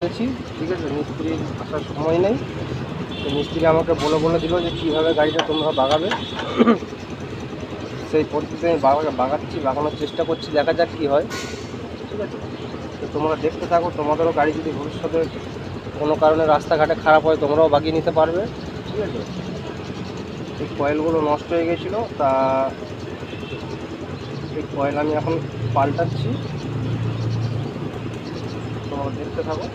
গেছি, ঠিক আছে। মিস্ত্রি আসার সময় নেই, তো মিস্ত্রি আমাকে বলে দিল যে কীভাবে গাড়িটা তোমরা বাগাবে। সেই পদ্ধতিতে আমি বাগানোর চেষ্টা করছি, দেখা যাক কী হয়, ঠিক আছে। তো তোমরা দেখতে থাকো, তোমাদেরও গাড়ি যদি ভবিষ্যতে কোনো কারণে রাস্তাঘাটে খারাপ হয় তোমরাও বাগিয়ে নিতে পারবে, ঠিক আছে। এই কয়েলগুলো নষ্ট হয়ে গেছিলো, তা এই কয়েল আমি এখন পাল্টাচ্ছি, তোমরা দেখতে থাকো।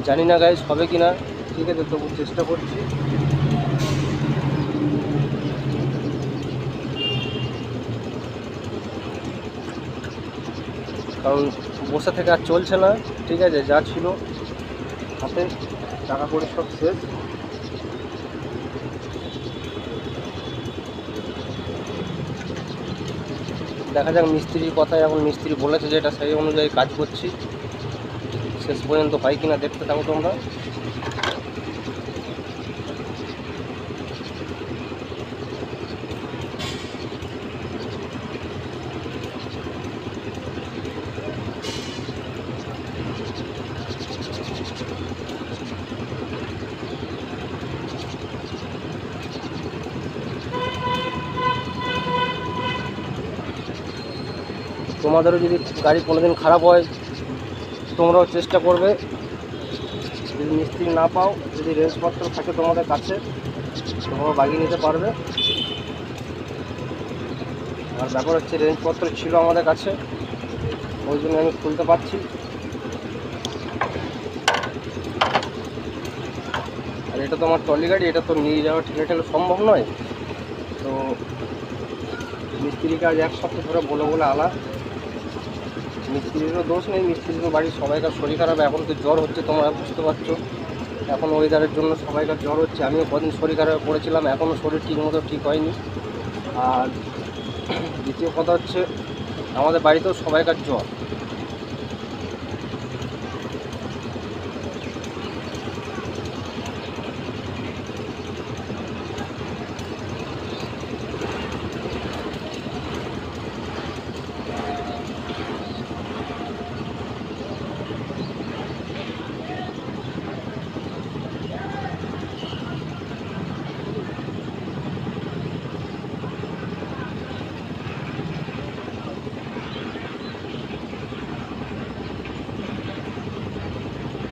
জানি না গাইজ হবে কি না, ঠিক আছে, তবু চেষ্টা করছি। কারণ বসে থেকে আর চলছে না, ঠিক আছে। যা ছিল হাতে টাকা করে সব শেষ। দেখা যাক মিস্ত্রির কথায়, এখন মিস্ত্রি বলেছে যে এটা সেই অনুযায়ী কাজ করছি, শেষ পর্যন্ত হয় কিনা দেখতে থাকো তোমরা। তোমাদেরও যদি গাড়ি কোনোদিন খারাপ হয় তোমরাও চেষ্টা করবে, যদি মিস্ত্রি না পাও, যদি রেঞ্জপত্র থাকে তোমাদের কাছে তোমরাও বাগিয়ে নিতে পারবে। আর ব্যাপার হচ্ছে রেঞ্জপত্র ছিল আমাদের কাছে, ওই জন্য আমি খুলতে পারছি। আর এটা তো আমার ট্রলি গাড়ি, এটা তো নিয়ে যাওয়া ঠেলে সম্ভব নয়। তো মিস্ত্রিকে আজ এক সপ্তাহ ধরে বলে আলা, মিস্ত্রিরও দোষ নেই, মিস্ত্রিরও বাড়ির সবাইকার শরীর খারাপ। এখন তো জ্বর হচ্ছে, তোমরা বুঝতে পারছো, এখন ওয়েদারের জন্য সবাইকার জ্বর হচ্ছে। আমিও কদিন শরীর খারাপ পড়েছিলাম, এখনও শরীর ঠিকমতো ঠিক হয়নি। আর দ্বিতীয় কথা হচ্ছে আমাদের বাড়িতেও সবাইকার জ্বর,